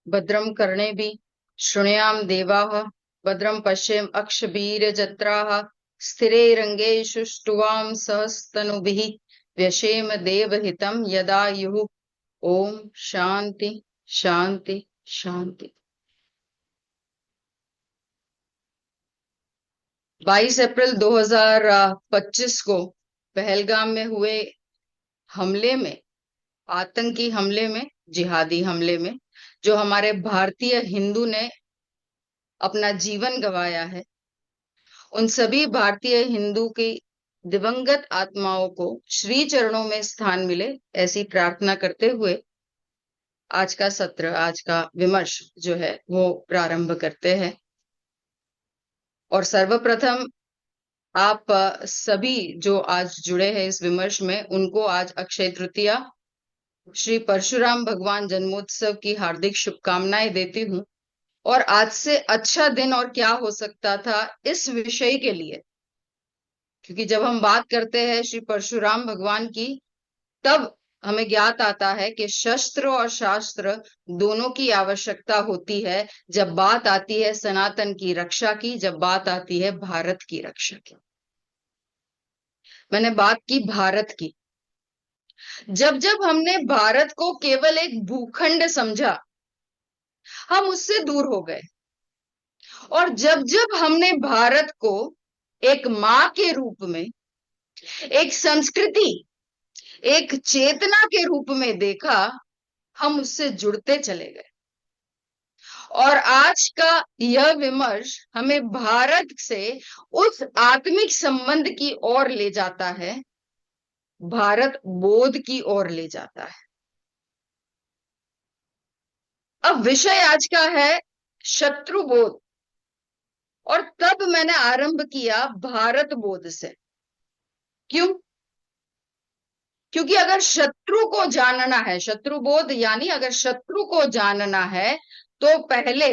भद्रं कर्णेभिः शृणुयाम देवाः भद्रं पश्येम अक्षवीर्यजत्राः स्थिरैरङ्गैः सुष्ठुवां सहस्तनुभिः व्यशेम देवहितं यदायुः। ओम शांति शांति शांति। 22 अप्रैल 2025 को पहलगाम में हुए हमले में, आतंकी हमले में, जिहादी हमले में जो हमारे भारतीय हिंदू ने अपना जीवन गंवाया है, उन सभी भारतीय हिंदू की दिवंगत आत्माओं को श्री चरणों में स्थान मिले, ऐसी प्रार्थना करते हुए आज का सत्र, आज का विमर्श जो है वो प्रारंभ करते हैं। और सर्वप्रथम आप सभी जो आज जुड़े हैं इस विमर्श में, उनको आज अक्षय तृतीया, श्री परशुराम भगवान जन्मोत्सव की हार्दिक शुभकामनाएं देती हूँ। और आज से अच्छा दिन और क्या हो सकता था इस विषय के लिए, क्योंकि जब हम बात करते हैं श्री परशुराम भगवान की, तब हमें ज्ञात आता है कि शस्त्र और शास्त्र दोनों की आवश्यकता होती है जब बात आती है सनातन की रक्षा की, जब बात आती है भारत की रक्षा की। मैंने बात की भारत की। जब जब हमने भारत को केवल एक भूखंड समझा, हम उससे दूर हो गए। और जब जब हमने भारत को एक मां के रूप में, एक संस्कृति, एक चेतना के रूप में देखा, हम उससे जुड़ते चले गए। और आज का यह विमर्श हमें भारत से उस आत्मिक संबंध की ओर ले जाता है, भारत बोध की ओर ले जाता है। अब विषय आज का है शत्रु बोध। और तब मैंने आरंभ किया भारत बोध से। क्यों? क्योंकि अगर शत्रु को जानना है, शत्रु बोध यानी अगर शत्रु को जानना है, तो पहले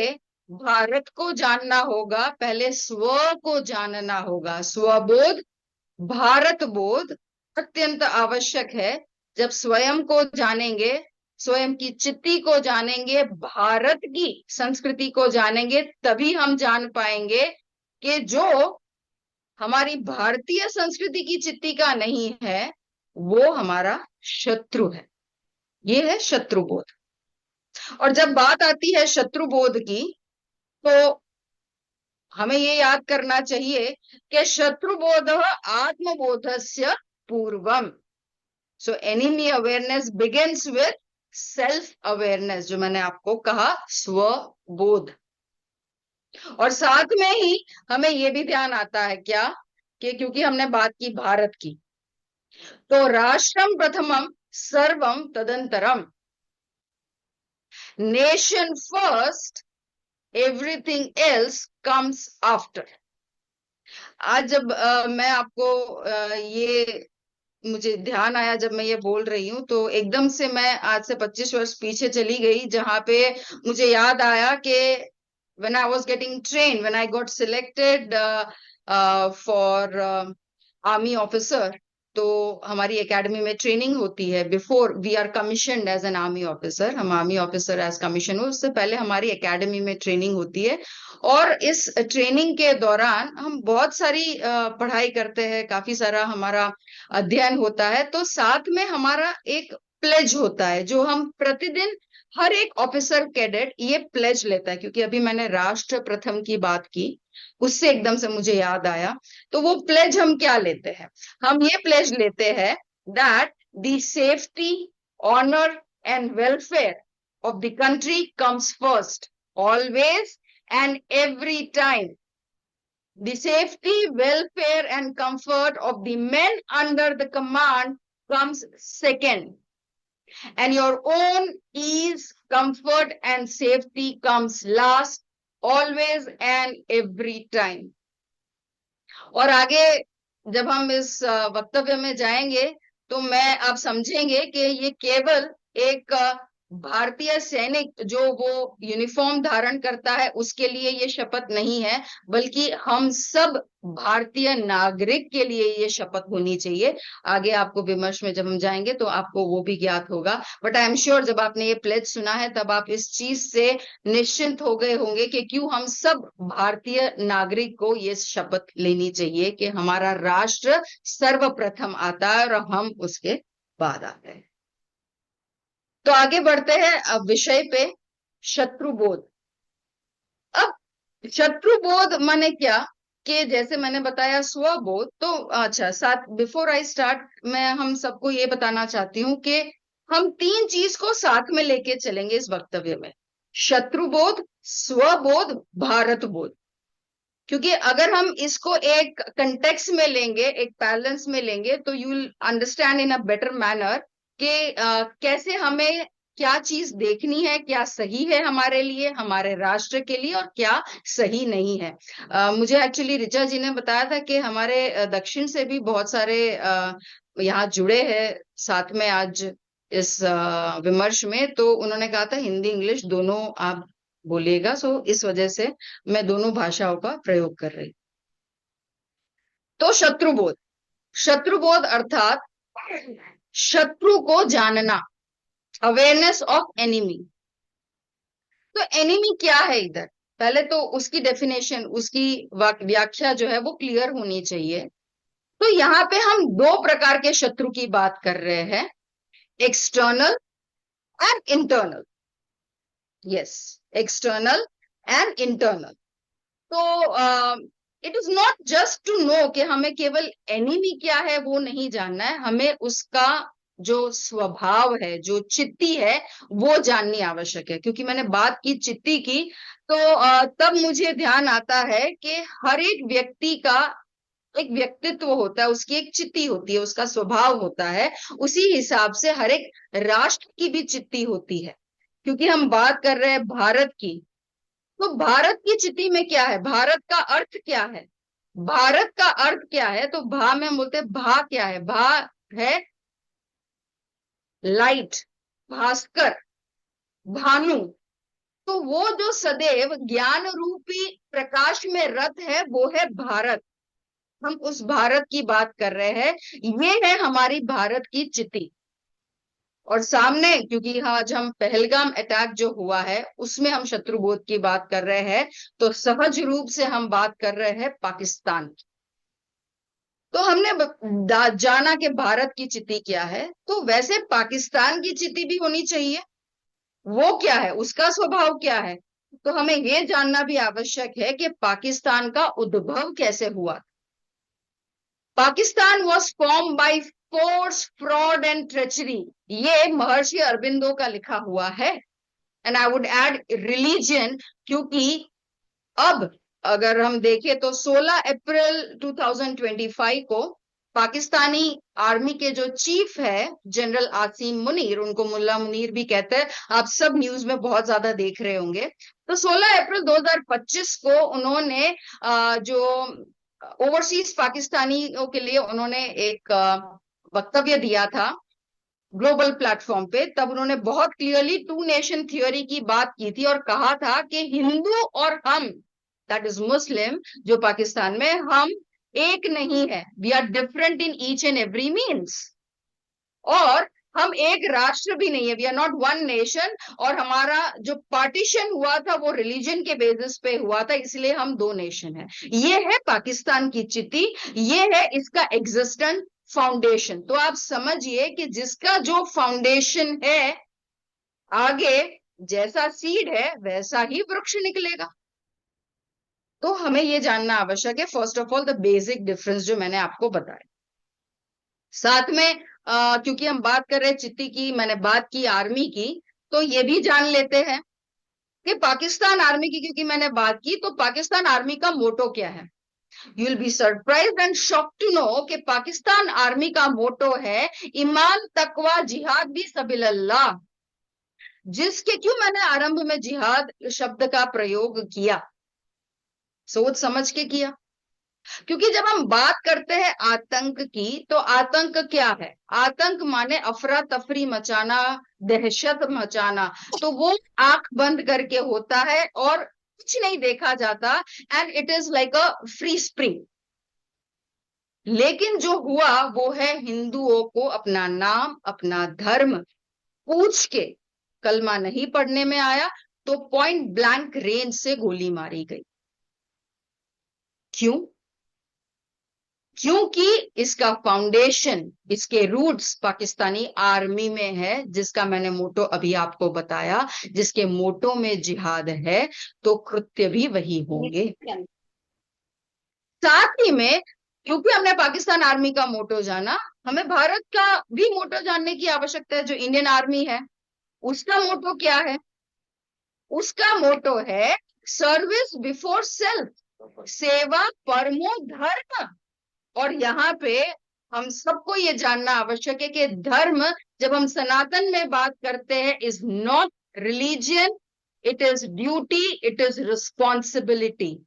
भारत को जानना होगा, पहले स्व को जानना होगा। स्वबोध, भारत बोध अत्यंत आवश्यक है। जब स्वयं को जानेंगे, स्वयं की चित्ती को जानेंगे, भारत की संस्कृति को जानेंगे, तभी हम जान पाएंगे कि जो हमारी भारतीय संस्कृति की चित्ती का नहीं है, वो हमारा शत्रु है। ये है शत्रुबोध। और जब बात आती है शत्रुबोध की, तो हमें ये याद करना चाहिए कि शत्रुबोध आत्मबोधस्य पूर्वम। So enemy awareness begins with self awareness, जो मैंने आपको कहा, स्वबोध। और साथ में ही हमें ये भी ध्यान आता है क्या, कि क्योंकि हमने बात की भारत की, तो राष्ट्रम प्रथमम सर्वम तदंतरम, nation first, everything else comes after. आज जब मैं आपको ये मुझे ध्यान आया, जब मैं ये बोल रही हूँ, तो एकदम से मैं आज से 25 वर्ष पीछे चली गई, जहां पे मुझे याद आया कि when I was getting trained, when I got selected for army officer, तो हमारी एकेडमी में ट्रेनिंग होती है। Before we are commissioned as an army officer, हम आर्मी ऑफिसर एज कमीशन हो, उससे पहले हमारी एकेडमी में ट्रेनिंग होती है। और इस ट्रेनिंग के दौरान हम बहुत सारी पढ़ाई करते हैं, काफी सारा हमारा अध्ययन होता है। तो साथ में हमारा एक प्लेज होता है, जो हम प्रतिदिन, हर एक ऑफिसर कैडेट ये प्लेज लेता है। क्योंकि अभी मैंने राष्ट्र प्रथम की बात की, उससे एकदम से मुझे याद आया। तो वो प्लेज हम क्या लेते हैं? हम ये प्लेज लेते हैं that the safety, honour and welfare of the country comes first, always and every time. The safety, welfare and comfort of the men under the command comes second, and your own ease, comfort and safety comes last, always and every time. और आगे जब हम इस वक्तव्य में जाएंगे, तो मैं आप समझेंगे कि ये केवल एक भारतीय सैनिक जो वो यूनिफॉर्म धारण करता है उसके लिए ये शपथ नहीं है, बल्कि हम सब भारतीय नागरिक के लिए ये शपथ होनी चाहिए। आगे आपको विमर्श में जब हम जाएंगे तो आपको वो भी ज्ञात होगा, बट आई एम श्योर जब आपने ये प्लेज सुना है तब आप इस चीज से निश्चिंत हो गए होंगे कि क्यों हम सब भारतीय नागरिक को ये शपथ लेनी चाहिए कि हमारा राष्ट्र सर्वप्रथम आता है और हम उसके बाद आते हैं। तो आगे बढ़ते हैं अब विषय पे, शत्रुबोध। अब शत्रुबोध माने क्या, कि जैसे मैंने बताया स्वबोध। तो अच्छा, साथ बिफोर आई स्टार्ट मैं हम सबको ये बताना चाहती हूँ कि हम तीन चीज को साथ में लेके चलेंगे इस वक्तव्य में, शत्रुबोध, स्वबोध, भारत बोध। क्योंकि अगर हम इसको एक कंटेक्स्ट में लेंगे, एक बैलेंस में लेंगे, तो you will understand in a better manner कि कैसे हमें क्या चीज देखनी है, क्या सही है हमारे लिए, हमारे राष्ट्र के लिए, और क्या सही नहीं है। मुझे एक्चुअली ऋचा जी ने बताया था कि हमारे दक्षिण से भी बहुत सारे यहाँ जुड़े हैं साथ में आज इस विमर्श में। तो उन्होंने कहा था हिंदी इंग्लिश दोनों आप बोलिएगा, सो इस वजह से मैं दोनों भाषाओं का प्रयोग कर रही। तो शत्रुबोध, शत्रुबोध अर्थात शत्रु को जानना, अवेयरनेस ऑफ एनिमी। तो एनिमी क्या है इधर, पहले तो उसकी डेफिनेशन, उसकी व्याख्या जो है वो क्लियर होनी चाहिए। तो यहाँ पे हम दो प्रकार के शत्रु की बात कर रहे हैं, external and internal. Yes, external and internal. तो it is not just to know कि हमें केवल एनिमी क्या है वो नहीं जानना है, हमें उसका जो स्वभाव है, जो चित्ती है, वो जाननी आवश्यक है। क्योंकि मैंने बात की चित्ती की, तो तब मुझे ध्यान आता है कि हर एक व्यक्ति का एक व्यक्तित्व होता है, उसकी एक चित्ती होती है, उसका स्वभाव होता है। उसी हिसाब से हर एक राष्ट्र की भी चित्ती होती है। क्योंकि हम बात कर रहे हैं भारत की, तो भारत की चिट्ठी में क्या है, भारत का अर्थ क्या है, भारत का अर्थ क्या है। तो भा में हम बोलते हैं, भा क्या है, भा है लाइट, भास्कर, भानु। तो वो जो सदैव ज्ञान रूपी प्रकाश में रत है वो है भारत। हम उस भारत की बात कर रहे हैं, ये है हमारी भारत की चिट्ठी। और सामने, क्योंकि आज हम पहलगाम अटैक जो हुआ है उसमें हम शत्रुबोध की बात कर रहे हैं, तो सहज रूप से हम बात कर रहे हैं पाकिस्तान की। तो हमने जाना कि भारत की चिट्ठी क्या है, तो वैसे पाकिस्तान की चिट्ठी भी होनी चाहिए। वो क्या है, उसका स्वभाव क्या है। तो हमें ये जानना भी आवश्यक है कि पाकिस्तान का उद्भव कैसे हुआ। Pakistan was form by force, fraud and treachery. ये महर्षि अरबिंदो का लिखा हुआ है। And I would add religion, क्योंकि अब अगर हम देखें तो 16 अप्रैल 2025 को पाकिस्तानी आर्मी के जो चीफ है जनरल आसिम मुनीर, उनको मुल्ला मुनीर भी कहते हैं, आप सब न्यूज में बहुत ज्यादा देख रहे होंगे। तो 16 अप्रैल 2025 को उन्होंने जो ओवरसीज पाकिस्तानियों के लिए उन्होंने एक वक्तव्य दिया था ग्लोबल प्लेटफॉर्म पे। तब उन्होंने बहुत क्लियरली टू नेशन थ्योरी की बात की थी और कहा था कि हिंदू और हम, दैट इज मुस्लिम, जो पाकिस्तान में, हम एक नहीं है, we are different in each and every means. और हम एक राष्ट्र भी नहीं है, we are not one nation. और हमारा जो पार्टीशन हुआ था वो रिलीजन के बेसिस पे हुआ था, इसलिए हम दो नेशन है। ये है पाकिस्तान की चिट्ठी, ये है इसका एग्जिस्टेंस, फाउंडेशन। तो आप समझिए कि जिसका जो फाउंडेशन है, आगे जैसा सीड है वैसा ही वृक्ष निकलेगा। तो हमें यह जानना आवश्यक है, first of all the basic difference जो मैंने आपको बताया। साथ में क्योंकि हम बात कर रहे हैं चिट्ठी की, मैंने बात की आर्मी की, तो ये भी जान लेते हैं कि पाकिस्तान आर्मी की, क्योंकि मैंने बात की, तो पाकिस्तान आर्मी का मोटो क्या है। You will be surprised and shock to know कि पाकिस्तान आर्मी का मोटो है ईमान, तकवा, जिहाद भी सबीलल्लाह। जिसके, क्यों मैंने आरंभ में जिहाद शब्द का प्रयोग किया, सोच समझ के किया। क्योंकि जब हम बात करते हैं आतंक की, तो आतंक क्या है? आतंक माने अफरा तफरी मचाना, दहशत मचाना। तो वो आंख बंद करके होता है और कुछ नहीं देखा जाता, and it is like a free spring. लेकिन जो हुआ वो है, हिंदुओं को अपना नाम, अपना धर्म पूछ के कलमा नहीं पढ़ने में आया, तो पॉइंट ब्लैंक रेंज से गोली मारी गई। क्यों? क्योंकि इसका फाउंडेशन, इसके रूट्स पाकिस्तानी आर्मी में है, जिसका मैंने मोटो अभी आपको बताया। जिसके मोटो में जिहाद है, तो कृत्य भी वही होंगे। साथ ही में, क्योंकि हमने पाकिस्तान आर्मी का मोटो जाना, हमें भारत का भी मोटो जानने की आवश्यकता है। जो इंडियन आर्मी है, उसका मोटो क्या है? उसका मोटो है सर्विस बिफोर सेल्फ, सेवा परमो धर्म। और यहाँ पे हम सबको ये जानना आवश्यक है कि धर्म, जब हम सनातन में बात करते हैं, is not religion, it is duty, it is responsibility.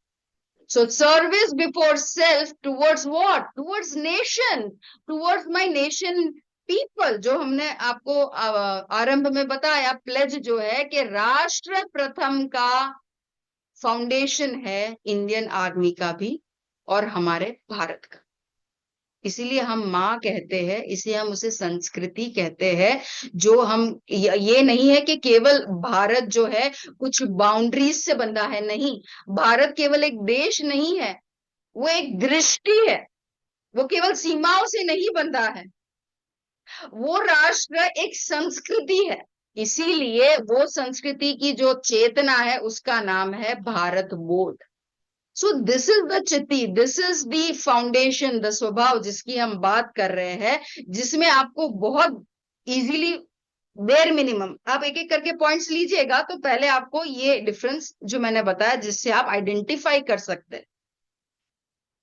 So service before self towards what? Towards nation, towards my nation people. जो हमने आपको आरंभ में बताया, प्लेज जो है कि राष्ट्र प्रथम का फाउंडेशन है इंडियन आर्मी का भी और हमारे भारत का। इसीलिए हम माँ कहते हैं, इसे हम उसे संस्कृति कहते हैं। जो हम, ये नहीं है कि केवल भारत जो है कुछ बाउंड्रीज से बंधा है, नहीं। भारत केवल एक देश नहीं है, वो एक दृष्टि है। वो केवल सीमाओं से नहीं बंधा है, वो राष्ट्र एक संस्कृति है। इसीलिए वो संस्कृति की जो चेतना है, उसका नाम है Bharat Bodh. So this is the चिति, this is the foundation, the स्वभाव जिसकी हम बात कर रहे हैं, जिसमें आपको बहुत इजीली, बेर मिनिमम, आप एक एक करके पॉइंट्स लीजिएगा, तो पहले आपको ये डिफरेंस जो मैंने बताया, जिससे आप आइडेंटिफाई कर सकते हैं।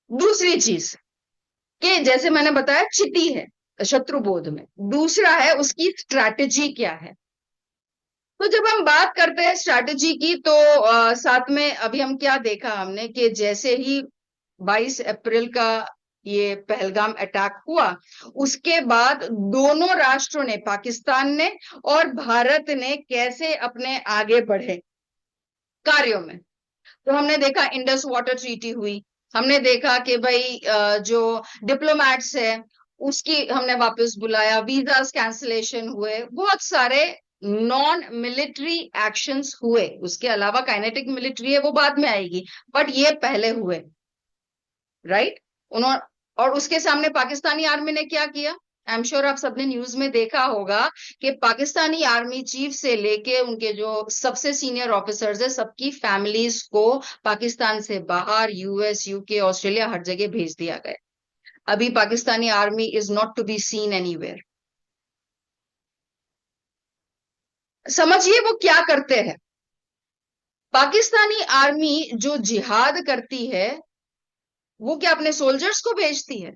दूसरी चीज, कि जैसे मैंने बताया चिति है शत्रुबोध में, दूसरा है उसकी स्ट्रैटेजी क्या है। तो जब हम बात करते हैं स्ट्रैटेजी की, तो साथ में अभी हम क्या देखा हमने, कि जैसे ही 22 अप्रैल का ये पहलगाम अटैक हुआ, उसके बाद दोनों राष्ट्रों ने, पाकिस्तान ने और भारत ने, कैसे अपने आगे बढ़े कार्यों में। तो हमने देखा इंडस वाटर ट्रीटी हुई, हमने देखा कि भाई जो डिप्लोमैट्स है उसकी हमने वापस बुलाया, वीजास कैंसलेशन हुए, बहुत सारे नॉन मिलिट्री एक्शंस हुए। उसके अलावा काइनेटिक मिलिट्री है, वो बाद में आएगी, बट ये पहले हुए, राइट। उन्होंने, और उसके सामने पाकिस्तानी आर्मी ने क्या किया? आई एम श्योर आप सबने न्यूज में देखा होगा कि पाकिस्तानी आर्मी चीफ से लेके उनके जो सबसे सीनियर ऑफिसर्स है, सबकी फैमिलीज को पाकिस्तान से बाहर, यूएस, यूके, ऑस्ट्रेलिया, हर जगह भेज दिया गया। अभी Pakistani army is not to be seen anywhere. समझिए वो क्या करते हैं। पाकिस्तानी आर्मी जो जिहाद करती है, वो क्या अपने सोल्जर्स को भेजती है?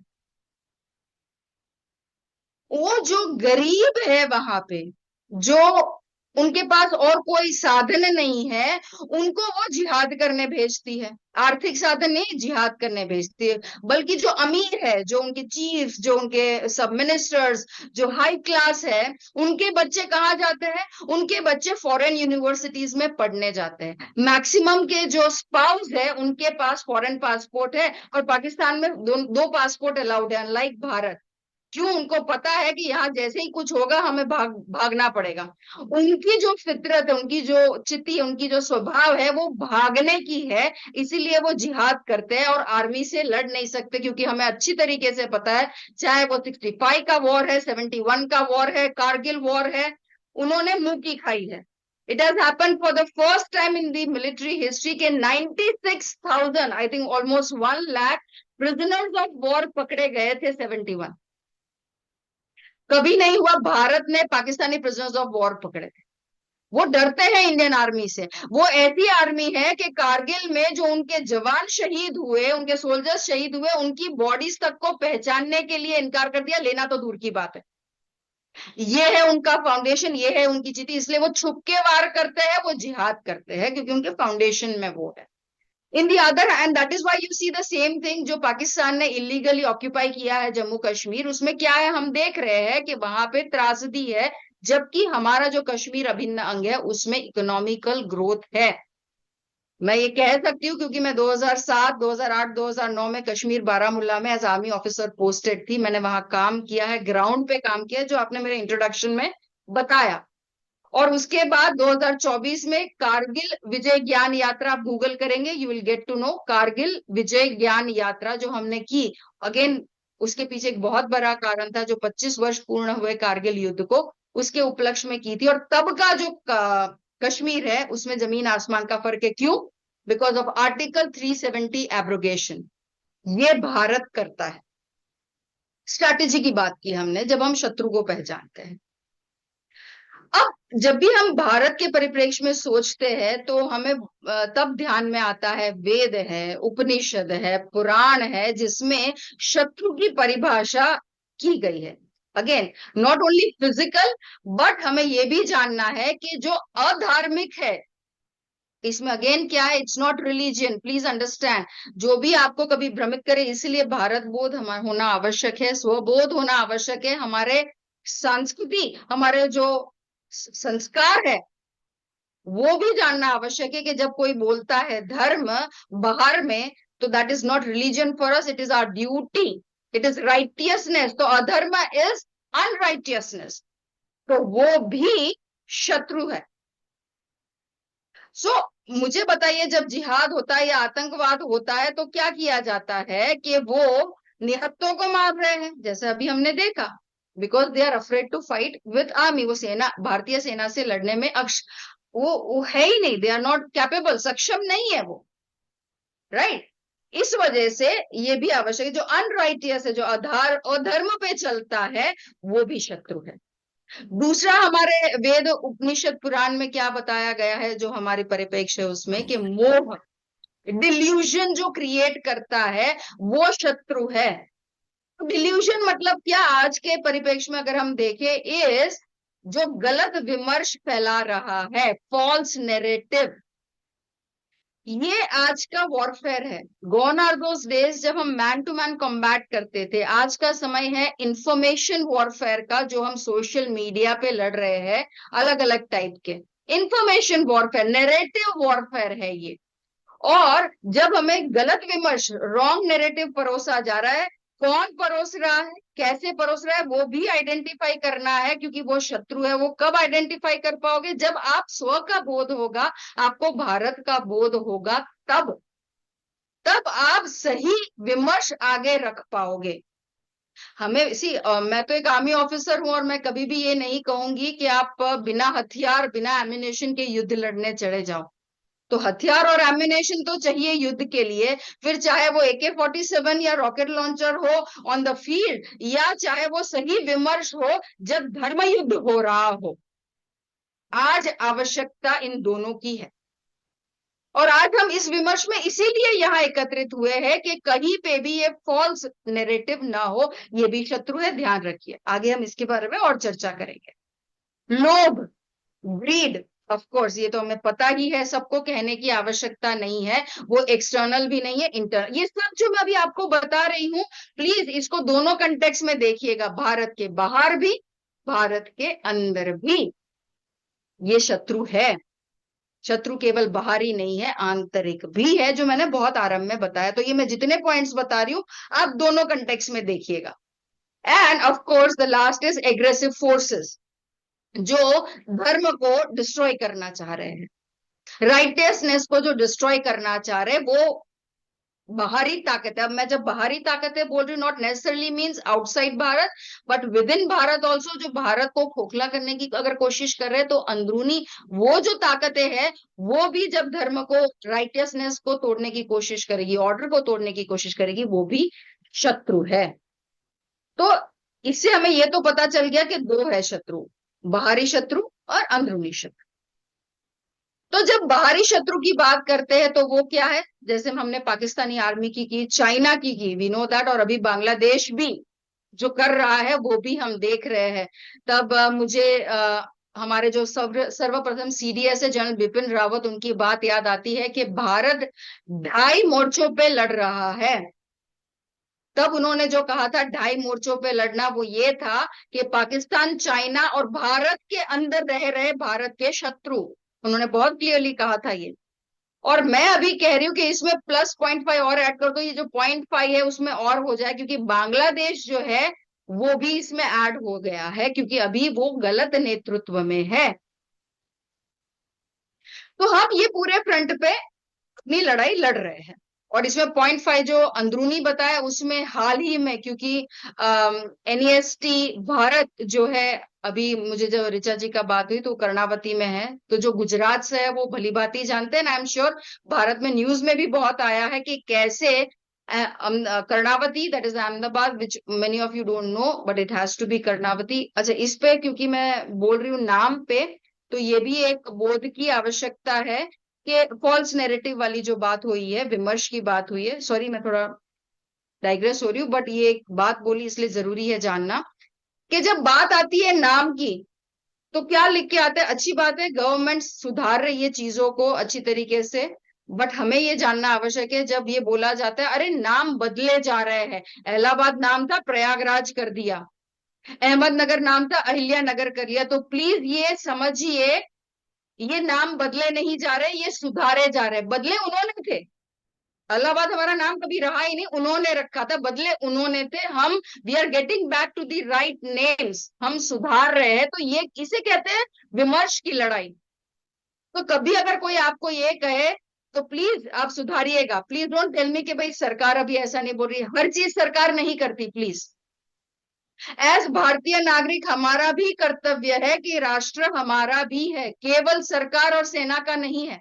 वो जो गरीब है वहां पे, जो उनके पास और कोई साधन नहीं है, उनको वो जिहाद करने भेजती है। आर्थिक साधन नहीं, जिहाद करने भेजती है। बल्कि जो अमीर है, जो उनके चीफ, जो उनके सब मिनिस्टर्स, जो हाई क्लास है, उनके बच्चे कहाँ जाते हैं? उनके बच्चे फॉरेन यूनिवर्सिटीज में पढ़ने जाते हैं। मैक्सिमम के जो स्पाउस है, उनके पास फॉरेन पासपोर्ट है, और पाकिस्तान में दो पासपोर्ट अलाउड है, अनलाइक भारत। क्यों? उनको पता है कि यहाँ जैसे ही कुछ होगा हमें भागना पड़ेगा। उनकी जो फितरत है, उनकी जो चित्ती है, उनकी जो स्वभाव है, वो भागने की है। इसीलिए वो जिहाद करते हैं और आर्मी से लड़ नहीं सकते, क्योंकि हमें अच्छी तरीके से पता है, चाहे वो 65 का वॉर है, 71 का वॉर है, कारगिल वॉर है, उन्होंने मुंह की खाई है। It has happened for the first time in the military history के 96,000, I think almost 1 lakh prisoners of war पकड़े गए थे 71। कभी नहीं हुआ भारत ने पाकिस्तानी प्रिजनर्स ऑफ वॉर पकड़े थे। वो डरते हैं इंडियन आर्मी से। वो ऐसी आर्मी है कि कारगिल में जो उनके जवान शहीद हुए, उनके सोल्जर्स शहीद हुए, उनकी बॉडीज तक को पहचानने के लिए इनकार कर दिया, लेना तो दूर की बात है। ये है उनका फाउंडेशन, ये है उनकी चिति। इसलिए वो छुप के वार करते हैं, वो जिहाद करते हैं, क्योंकि उनके फाउंडेशन में वो है। In the other hand that is why you see the same thing जो पाकिस्तान ने इलीगली ऑक्यूपाई किया है जम्मू कश्मीर, उसमें क्या है हम देख रहे हैं कि वहां पे त्रासदी है, जबकि हमारा जो कश्मीर अभिन्न अंग है उसमें इकोनॉमिकल ग्रोथ है। मैं ये कह सकती हूँ क्योंकि मैं 2007, 2008, 2009 में कश्मीर बारामूला में एज आर्मी ऑफिसर पोस्टेड थी। मैंने वहां काम किया है, ग्राउंड पे काम किया है, जो आपने मेरे इंट्रोडक्शन में बताया। और उसके बाद 2024 में कारगिल विजय ज्ञान यात्रा आप गूगल करेंगे, you will get to know Kargil Vijay Gyan Yatra जो हमने की। अगेन उसके पीछे एक बहुत बड़ा कारण था, जो 25 वर्ष पूर्ण हुए कारगिल युद्ध को, उसके उपलक्ष्य में की थी। और तब का जो कश्मीर है उसमें जमीन आसमान का फर्क है। क्यों? Because of article 370 abrogation. ये भारत करता है। स्ट्रैटेजी की बात की हमने, जब हम शत्रु को पहचानते हैं। अब जब भी हम भारत के परिप्रेक्ष्य में सोचते हैं तो हमें तब ध्यान में आता है वेद है, उपनिषद है, पुराण है, जिसमें शत्रु की परिभाषा की गई है। Again not only physical, but हमें यह भी जानना है कि जो अधार्मिक है, इसमें अगेन क्या है, it's not religion, please understand. जो भी आपको कभी भ्रमित करे, इसलिए भारत बोध हमारा होना आवश्यक है, स्वबोध होना आवश्यक है। हमारे संस्कृति, हमारे जो संस्कार है, वो भी जानना आवश्यक है कि जब कोई बोलता है धर्म बाहर में, तो that is not religion for us, it is our duty, it is righteousness. तो अधर्म इज अनराइटियसनेस, तो वो भी शत्रु है। सो मुझे बताइए, जब जिहाद होता है या आतंकवाद होता है तो क्या किया जाता है कि वो निहत्तों को मार रहे हैं, जैसे अभी हमने देखा, because they are afraid to fight with army. वो सेना, भारतीय सेना से लड़ने में वो है ही नहीं, दे आर नॉट कैपेबल, सक्षम नहीं है वो, राइट। इस वजह से ये भी आवश्यक है, जो अनराइटियस है, जो अधर्म पे चलता है, वो भी शत्रु है। दूसरा, हमारे वेद उपनिषद पुराण में क्या बताया गया है, जो हमारी परिप्रेक्ष्य है उसमें, कि मोह, डिल्यूजन जो क्रिएट करता है वो शत्रु है। डिल्यूजन मतलब क्या, आज के परिप्रेक्ष्य में अगर हम देखें, इज जो गलत विमर्श फैला रहा है, फॉल्स नैरेटिव, ये आज का वॉरफेयर है। गॉन आर दोस डेज जब हम मैन टू मैन कॉम्बैट करते थे। आज का समय है इंफॉर्मेशन वॉरफेयर का, जो हम सोशल मीडिया पे लड़ रहे हैं, अलग अलग टाइप के इंफॉर्मेशन वॉरफेयर, नैरेटिव वॉरफेयर है ये। और जब हमें गलत विमर्श, रॉन्ग नैरेटिव परोसा जा रहा है, कौन परोस रहा है, कैसे परोस रहा है, वो भी आइडेंटिफाई करना है, क्योंकि वो शत्रु है। वो कब आइडेंटिफाई कर पाओगे, जब आप स्व का बोध होगा, आपको भारत का बोध होगा, तब तब आप सही विमर्श आगे रख पाओगे। हमें इसी मैं तो एक आर्मी ऑफिसर हूं, और मैं कभी भी ये नहीं कहूंगी कि आप बिना हथियार, बिना एम्यूनेशन के युद्ध लड़ने चले जाओ। तो हथियार और एम्यूनेशन तो चाहिए युद्ध के लिए, फिर चाहे वो AK-47 या रॉकेट लॉन्चर हो ऑन द फील्ड, या चाहे वो सही विमर्श हो जब धर्म युद्ध हो रहा हो। आज आवश्यकता इन दोनों की है। और आज हम इस विमर्श में इसीलिए यहाँ एकत्रित हुए हैं कि कहीं पे भी ये फॉल्स नैरेटिव ना हो, ये भी शत्रु है, ध्यान रखिए। आगे हम इसके बारे में और चर्चा करेंगे। लोभ, ग्रीड, ऑफ कोर्स ये तो हमें पता ही है, सबको कहने की आवश्यकता नहीं है, वो एक्सटर्नल भी नहीं है, इंटरनल। ये सब जो मैं अभी आपको बता रही हूं, प्लीज इसको दोनों कंटेक्स्ट में देखिएगा, भारत के बाहर भी, भारत के अंदर भी ये शत्रु है। शत्रु केवल बाहरी नहीं है, आंतरिक भी है, जो मैंने बहुत आरंभ में बताया। तो ये मैं जितने पॉइंट्स बता रही हूं, आप दोनों कंटेक्स्ट में देखिएगा। End of course the last is aggressive forces, जो धर्म को डिस्ट्रॉय करना चाह रहे हैं, राइटियसनेस को जो डिस्ट्रॉय करना चाह रहे हैं, वो बाहरी ताकत है। अब मैं जब बाहरी ताकतें बोल रही हूँ, not necessarily means outside Bharat, but with in Bharat also, जो भारत को खोखला करने की अगर कोशिश कर रहे हैं, तो अंदरूनी वो जो ताकतें हैं, वो भी जब धर्म को, राइटियसनेस को तोड़ने की कोशिश करेगी, ऑर्डर को तोड़ने की कोशिश करेगी, वो भी शत्रु है। तो इससे हमें ये तो पता चल गया कि दो है शत्रु, बाहरी शत्रु और अंदरूनी शत्रु। तो जब बाहरी शत्रु की बात करते हैं तो वो क्या है, जैसे हमने पाकिस्तानी आर्मी की, चाइना की, वी नो दैट, और अभी बांग्लादेश भी जो कर रहा है वो भी हम देख रहे हैं। तब मुझे हमारे जो सर्वप्रथम सीडीएस है जनरल बिपिन रावत, उनकी बात याद आती है कि भारत 2.5 मोर्चों पे लड़ रहा है। तब उन्होंने जो कहा था 2.5 मोर्चों पे लड़ना, वो ये था कि पाकिस्तान, चाइना और भारत के अंदर रह रहे भारत के शत्रु, उन्होंने बहुत क्लियरली कहा था ये। और मैं अभी कह रही हूँ कि इसमें प्लस 0.5 और ऐड कर दो, ये जो 0.5 है उसमें और हो जाए, क्योंकि बांग्लादेश जो है वो भी इसमें ऐड हो गया है, क्योंकि अभी वो गलत नेतृत्व में है। तो हम ये पूरे फ्रंट पे अपनी लड़ाई लड़ रहे हैं। और इसमें 0.5 जो अंदरूनी बताया, उसमें हाल ही में, क्योंकि एनईएसटी भारत जो है, अभी मुझे जब ऋचा जी का बात हुई तो कर्णावती में है, तो जो गुजरात से है वो भली भांति जानते हैं, आई एम श्योर भारत में न्यूज में भी बहुत आया है कि कैसे Karnavati, that is Ahmedabad, which many of you don't know but it has to be Karnavati. अच्छा, इस पे क्योंकि मैं बोल रही हूँ नाम पे, तो ये भी एक बोध की आवश्यकता है कि फॉल्स नैरेटिव वाली जो बात हुई है, विमर्श की बात हुई है, सॉरी मैं थोड़ा डाइग्रेस हो रही हूँ, बट ये एक बात बोली इसलिए जरूरी है जानना कि जब बात आती है नाम की, तो क्या लिख के आता है? अच्छी बात है, गवर्नमेंट सुधार रही है चीजों को अच्छी तरीके से, बट हमें ये जानना आवश्यक है जब ये बोला जाता है अरे नाम बदले जा रहे हैं, इलाहाबाद नाम था प्रयागराज कर दिया, अहमदनगर नाम था अहिल्या नगर कर लिया, तो प्लीज ये समझिए ये नाम बदले नहीं जा रहे, ये सुधारे जा रहे। बदले उन्होंने थे, इलाहाबाद हमारा नाम कभी रहा ही नहीं, उन्होंने रखा था, बदले उन्होंने थे। हम we are getting back to the right names, हम सुधार रहे हैं, तो ये किसे कहते हैं? विमर्श की लड़ाई। तो कभी अगर कोई आपको ये कहे तो प्लीज आप सुधारिएगा, प्लीज डोंट टेल मी कि भाई सरकार अभी ऐसा नहीं बोल रही, हर चीज सरकार नहीं करती प्लीज। एज भारतीय नागरिक हमारा भी कर्तव्य है कि राष्ट्र हमारा भी है, केवल सरकार और सेना का नहीं है।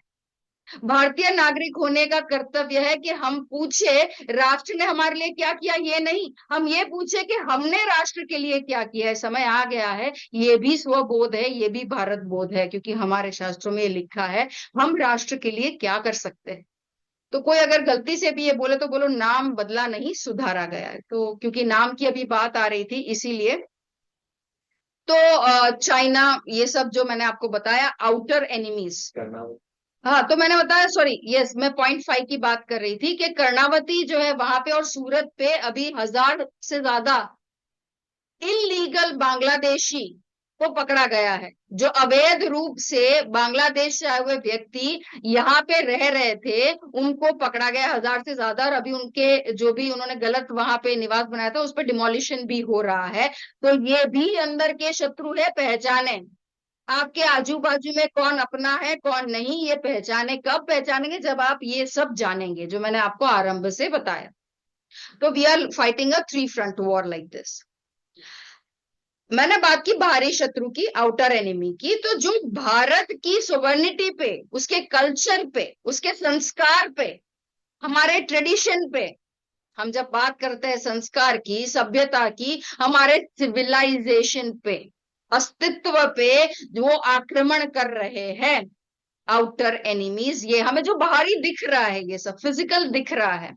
भारतीय नागरिक होने का कर्तव्य है कि हम पूछे राष्ट्र ने हमारे लिए क्या किया, ये नहीं, हम ये पूछे कि हमने राष्ट्र के लिए क्या किया है। समय आ गया है, ये भी स्वबोध है, ये भी भारत बोध है, क्योंकि हमारे शास्त्रों में ये लिखा है हम राष्ट्र के लिए क्या कर सकते हैं। तो कोई अगर गलती से भी ये बोले तो बोलो नाम बदला नहीं, सुधारा गया है। तो क्योंकि नाम की अभी बात आ रही थी इसीलिए, तो चाइना, ये सब जो मैंने आपको बताया आउटर एनिमीज। हाँ, तो मैंने बताया, सॉरी, यस, मैं 0.5 की बात कर रही थी कि कर्णावती जो है वहां पे और सूरत पे अभी 1000 से ज्यादा इलीगल बांग्लादेशी को पकड़ा गया है, जो अवैध रूप से बांग्लादेश से आए हुए व्यक्ति यहाँ पे रह रहे थे, उनको पकड़ा गया 1000 से ज्यादा। और अभी उनके जो भी उन्होंने गलत वहां पे निवास बनाया था उस पर डिमोलिशन भी हो रहा है। तो ये भी अंदर के शत्रु है, पहचाने आपके आजू बाजू में कौन अपना है कौन नहीं, ये पहचाने। कब पहचानेंगे? जब आप ये सब जानेंगे जो मैंने आपको आरंभ से बताया। तो we are fighting a 3 front war like this. मैंने बात की बाहरी शत्रु की, आउटर एनिमी की, तो जो भारत की सोवर्निटी पे, उसके कल्चर पे, उसके संस्कार पे, हमारे ट्रेडिशन पे, हम जब बात करते हैं संस्कार की, सभ्यता की, हमारे सिविलाइजेशन पे, अस्तित्व पे वो आक्रमण कर रहे हैं आउटर एनिमीज। ये हमें जो बाहरी दिख रहा है, ये सब फिजिकल दिख रहा है।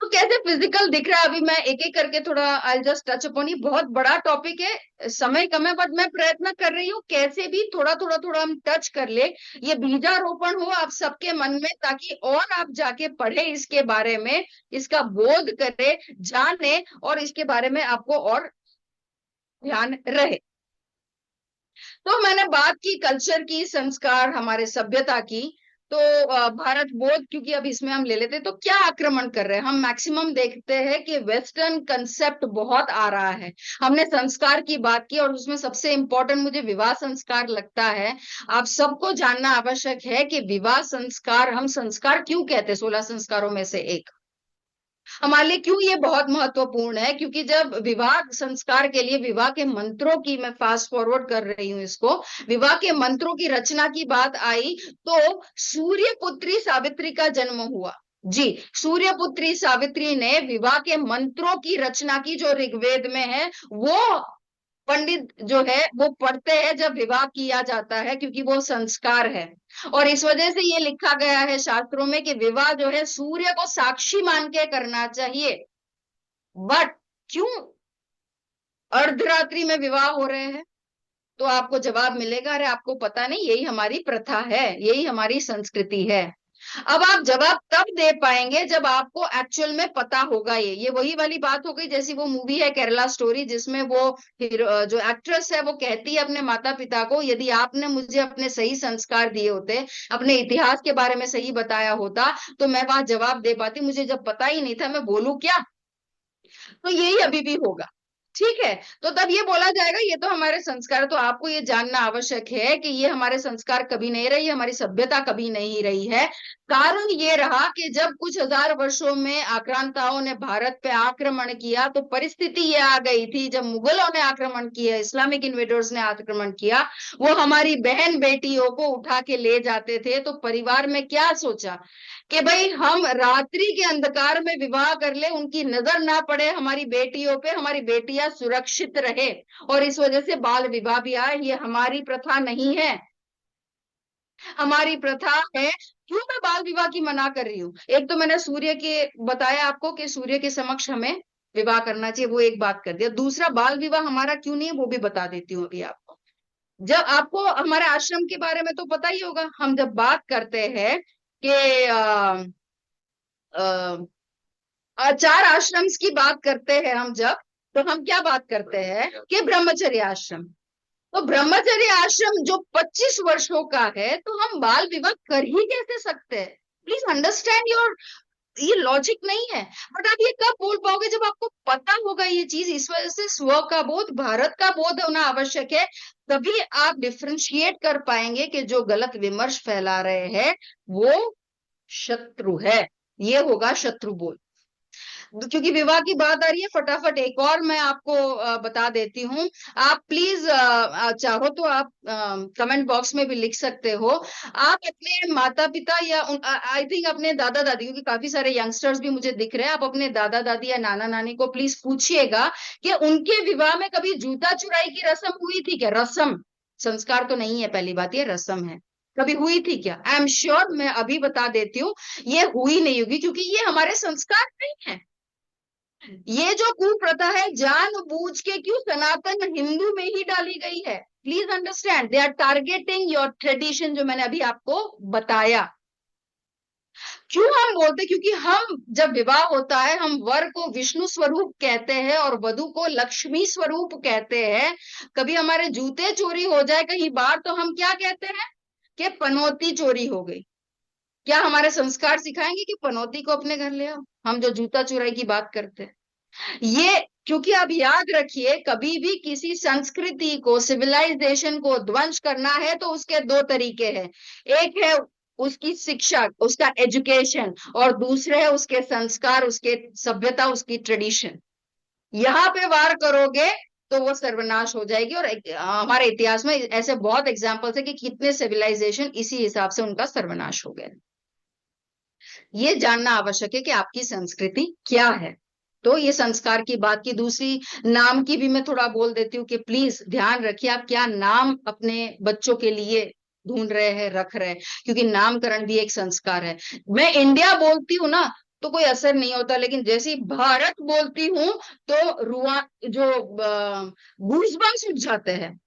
तो कैसे फिजिकल दिख रहा है, अभी मैं एक एक करके थोड़ा आई जस्ट टच अपॉन। ये बहुत बड़ा टॉपिक है, समय कम है, बट मैं प्रयत्न कर रही हूँ कैसे भी थोड़ा थोड़ा थोड़ा हम टच कर ले, ये बीजारोपण हो आप सबके मन में, ताकि और आप जाके पढ़े इसके बारे में, इसका बोध करे, जाने, और इसके बारे में आपको और ध्यान रहे। तो मैंने बात की कल्चर की, संस्कार, हमारे सभ्यता की। तो भारत बोध, क्योंकि अब इसमें हम ले लेते हैं, तो क्या आक्रमण कर रहे हैं? हम मैक्सिमम देखते हैं कि वेस्टर्न कंसेप्ट बहुत आ रहा है। हमने संस्कार की बात की और उसमें सबसे इंपॉर्टेंट मुझे विवाह संस्कार लगता है। आप सबको जानना आवश्यक है कि विवाह संस्कार, हम संस्कार क्यों कहते हैं 16 संस्कारों में से एक, हमारे लिए क्यों ये बहुत महत्वपूर्ण है? क्योंकि जब विवाह संस्कार के लिए विवाह के मंत्रों की, मैं फास्ट फॉरवर्ड कर रही हूं इसको, विवाह के मंत्रों की रचना की बात आई, तो सूर्य पुत्री सावित्री का जन्म हुआ। जी, सूर्य पुत्री सावित्री ने विवाह के मंत्रों की रचना की, जो ऋग्वेद में है, वो पंडित जो है वो पढ़ते हैं जब विवाह किया जाता है, क्योंकि वो संस्कार है। और इस वजह से ये लिखा गया है शास्त्रों में कि विवाह जो है सूर्य को साक्षी मान के करना चाहिए। बट क्यों अर्धरात्रि में विवाह हो रहे हैं? तो आपको जवाब मिलेगा, अरे आपको पता नहीं, यही हमारी प्रथा है, यही हमारी संस्कृति है। अब आप जवाब तब दे पाएंगे जब आपको एक्चुअल में पता होगा। ये वही वाली बात हो गई, जैसी वो मूवी है केरला स्टोरी, जिसमें वो जो एक्ट्रेस है वो कहती है अपने माता पिता को, यदि आपने मुझे अपने सही संस्कार दिए होते, अपने इतिहास के बारे में सही बताया होता, तो मैं वहां जवाब दे पाती। मुझे जब पता ही नहीं था, मैं बोलूं क्या? तो यही अभी भी होगा। ठीक है, तो तब ये बोला जाएगा ये तो हमारे संस्कार। तो आपको ये जानना आवश्यक है कि ये हमारे संस्कार कभी नहीं रही, हमारी सभ्यता कभी नहीं रही है। कारण ये रहा कि जब कुछ हजार वर्षों में आक्रांताओं ने भारत पे आक्रमण किया, तो परिस्थिति ये आ गई थी, जब मुगलों ने आक्रमण किया, इस्लामिक इन्वेडर्स ने आक्रमण किया, वो हमारी बहन बेटियों को उठा के ले जाते थे। तो परिवार में क्या सोचा कि भाई हम रात्रि के अंधकार में विवाह कर ले, उनकी नजर ना पड़े हमारी बेटियों पे, हमारी बेटियां सुरक्षित रहे, और इस वजह से बाल विवाह भी आए। ये हमारी प्रथा नहीं है, हमारी प्रथा है। क्यों मैं बाल विवाह की मना कर रही हूँ? एक तो मैंने सूर्य के बताया आपको कि सूर्य के समक्ष हमें विवाह करना चाहिए, वो एक बात कर दिया। दूसरा, बाल विवाह हमारा क्यों नहीं है वो भी बता देती हूँ अभी आपको। जब आपको हमारे आश्रम के बारे में तो पता ही होगा, हम जब बात करते हैं कि चार आश्रम्स की बात करते हैं हम जब, तो हम क्या बात करते हैं कि ब्रह्मचर्य आश्रम। तो ब्रह्मचर्य आश्रम जो 25 वर्षों का है, तो हम बाल विवाह कर ही कैसे सकते हैं? प्लीज अंडरस्टैंड योर, ये लॉजिक नहीं है। बट आप ये कब बोल पाओगे? जब आपको पता होगा ये चीज। इस वजह से स्व का बोध, भारत का बोध होना आवश्यक है। तभी आप डिफ्रेंशिएट कर पाएंगे कि जो गलत विमर्श फैला रहे हैं वो शत्रु है। ये होगा शत्रु बोध। क्योंकि विवाह की बात आ रही है, फटाफट एक और मैं आपको बता देती हूँ। आप प्लीज चाहो तो आप कमेंट बॉक्स में भी लिख सकते हो। आप अपने माता पिता या आई थिंक अपने दादा दादी, क्योंकि काफी सारे यंगस्टर्स भी मुझे दिख रहे हैं, आप अपने दादा दादी या नाना नानी को प्लीज पूछिएगा कि उनके विवाह में कभी जूता चुराई की रस्म हुई थी क्या? रस्म, संस्कार तो नहीं है, पहली बात, ये रस्म है। कभी हुई थी क्या? आई एम श्योर, मैं अभी बता देती हूँ, ये हुई नहीं होगी, क्योंकि ये हमारे संस्कार नहीं है। ये जो कुप्रथा है जानबूझ के क्यों सनातन हिंदू में ही डाली गई है। Please understand, they are targeting your tradition, जो मैंने अभी आपको बताया। क्यों हम बोलते? क्योंकि हम जब विवाह होता है, हम वर को विष्णु स्वरूप कहते हैं और वधु को लक्ष्मी स्वरूप कहते हैं। कभी हमारे जूते चोरी हो जाए कहीं बाहर, तो हम क्या कहते हैं कि पनौती चोरी हो गई। क्या हमारे संस्कार सिखाएंगे कि पनौती को अपने घर ले आओ? हम जो जूता चुराई की बात करते हैं ये, क्योंकि आप याद रखिए, कभी भी किसी संस्कृति को, सिविलाइजेशन को ध्वंस करना है तो उसके दो तरीके हैं। एक है उसकी शिक्षा, उसका एजुकेशन, और दूसरे है उसके संस्कार, उसके सभ्यता, उसकी ट्रेडिशन। यहाँ पे वार करोगे तो वो सर्वनाश हो जाएगी। और हमारे इतिहास में ऐसे बहुत एग्जाम्पल्स है कि कितने सिविलाइजेशन इसी हिसाब से उनका सर्वनाश हो गया। ये जानना आवश्यक है कि आपकी संस्कृति क्या है। तो ये संस्कार की बात की। दूसरी, नाम की भी मैं थोड़ा बोल देती हूँ कि प्लीज ध्यान रखिए आप क्या नाम अपने बच्चों के लिए ढूंढ रहे हैं, रख रहे हैं, क्योंकि नामकरण भी एक संस्कार है। मैं इंडिया बोलती हूँ ना तो कोई असर नहीं होता, लेकिन जैसे ही भारत बोलती हूँ तो रुआ जो गूजबम्स उठ जाते हैं,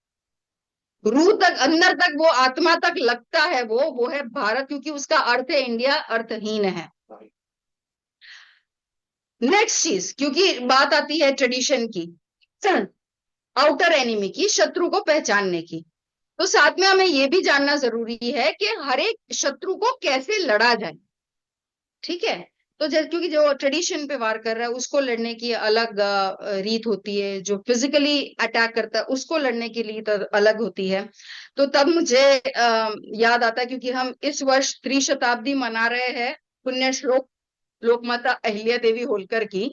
रूह तक, अंदर तक, वो आत्मा तक लगता है। वो है भारत, क्योंकि उसका अर्थ है इंडिया अर्थहीन है। नेक्स्ट चीज, क्योंकि बात आती है ट्रेडिशन की, आउटर एनिमी की, शत्रु को पहचानने की, तो साथ में हमें यह भी जानना जरूरी है कि हर एक शत्रु को कैसे लड़ा जाए। ठीक है, तो जैसे क्योंकि जो ट्रेडिशन पे वार कर रहा है उसको लड़ने की अलग रीत होती है, जो फिजिकली अटैक करता है उसको लड़ने के लिए तो अलग होती है। तो तब मुझे याद आता है, क्योंकि हम इस वर्ष त्रिशताब्दी मना रहे हैं पुण्य श्लोक लोकमाता अहिल्या देवी होलकर की,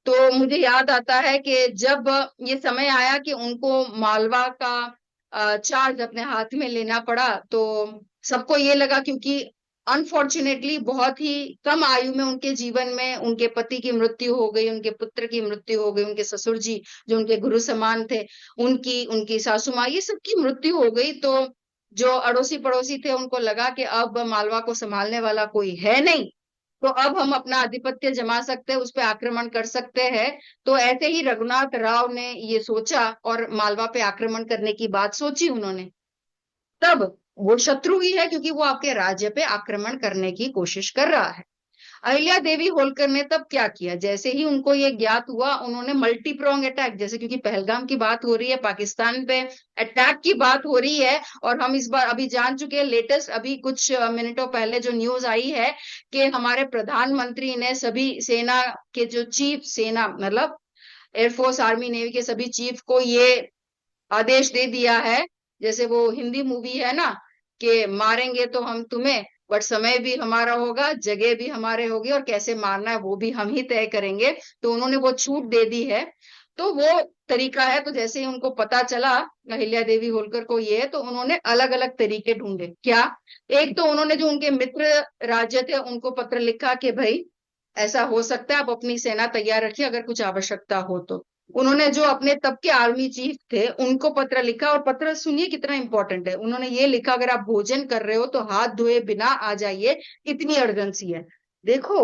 तो मुझे याद आता है कि जब ये समय आया कि उनको मालवा का चार्ज अपने हाथ में लेना पड़ा, तो सबको ये लगा, क्योंकि अनफॉर्चुनेटली बहुत ही कम आयु में उनके जीवन में उनके पति की मृत्यु हो गई, उनके पुत्र की मृत्यु हो गई, उनके ससुर जी जो उनके गुरु समान थे, उनकी सासू माँ, ये सबकी मृत्यु हो गई। तो जो अड़ोसी पड़ोसी थे उनको लगा कि अब मालवा को संभालने वाला कोई है नहीं, तो अब हम अपना आधिपत्य जमा सकते हैं, उस पर आक्रमण कर सकते हैं। तो ऐसे ही रघुनाथ राव ने ये सोचा और मालवा पे आक्रमण करने की बात सोची उन्होंने। तब वो शत्रु ही है क्योंकि वो आपके राज्य पे आक्रमण करने की कोशिश कर रहा है। अहिल्या देवी होलकर ने तब क्या किया, जैसे ही उनको ये ज्ञात हुआ, उन्होंने मल्टीप्रोंग अटैक, जैसे क्योंकि पहलगाम की बात हो रही है, पाकिस्तान पे अटैक की बात हो रही है, और हम इस बार अभी जान चुके हैं, लेटेस्ट अभी कुछ मिनटों पहले जो न्यूज आई है कि हमारे प्रधानमंत्री ने सभी सेना के जो चीफ, सेना मतलब एयरफोर्स आर्मी नेवी के सभी चीफ को ये आदेश दे दिया है, जैसे वो हिंदी मूवी है ना कि मारेंगे तो हम तुम्हें, बट समय भी हमारा होगा, जगह भी हमारे होगी, और कैसे मारना है वो भी हम ही तय करेंगे। तो उन्होंने वो छूट दे दी है, तो वो तरीका है। तो जैसे ही उनको पता चला अहिल्या देवी होलकर को ये, तो उन्होंने अलग अलग तरीके ढूंढे। क्या? एक तो उन्होंने जो उनके मित्र राज्य थे उनको पत्र लिखा कि भाई ऐसा हो सकता है, आप अपनी सेना तैयार रखिए अगर कुछ आवश्यकता हो तो। उन्होंने जो अपने तब के आर्मी चीफ थे उनको पत्र लिखा, और पत्र सुनिए कितना इंपॉर्टेंट है। उन्होंने ये लिखा, अगर आप भोजन कर रहे हो तो हाथ धोए बिना आ जाइए, इतनी अर्जेंसी है। देखो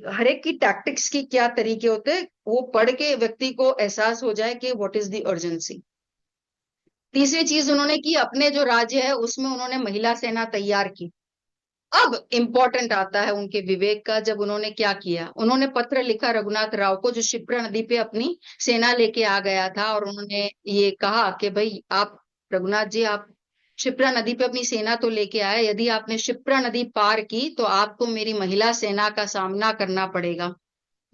हर एक की टैक्टिक्स की क्या तरीके होते हैं, वो पढ़ के व्यक्ति को एहसास हो जाए कि व्हाट इज द अर्जेंसी। तीसरी चीज उन्होंने की, अपने जो राज्य है उसमें उन्होंने महिला सेना तैयार की। अब इंपॉर्टेंट आता है उनके विवेक का, जब उन्होंने क्या किया, उन्होंने पत्र लिखा रघुनाथ राव को जो शिप्रा नदी पे अपनी सेना लेके आ गया था, और उन्होंने ये कहा कि भाई आप रघुनाथ जी, आप शिप्रा नदी पे अपनी सेना तो लेके आए, यदि आपने शिप्रा नदी पार की तो आपको मेरी महिला सेना का सामना करना पड़ेगा।